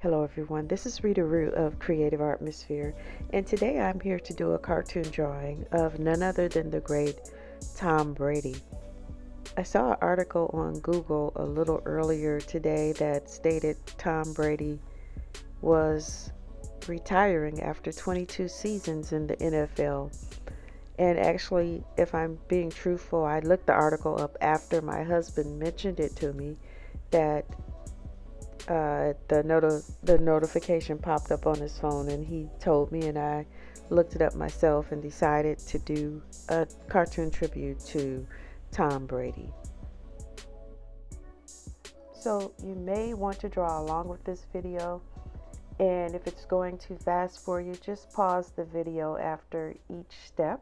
Hello everyone, this is Rita Root of Creative Atmosphere, and today I'm here to do a cartoon drawing of none other than the great Tom Brady. I saw an article on Google a little earlier today that stated Tom Brady was retiring after 22 seasons in the NFL. And actually, if I'm being truthful, I looked the article up after my husband mentioned it to me that the notification popped up on his phone, and he told me, and I looked it up myself and decided to do a cartoon tribute to Tom Brady. So you may want to draw along with this video, and if it's going too fast for you, just pause the video after each step.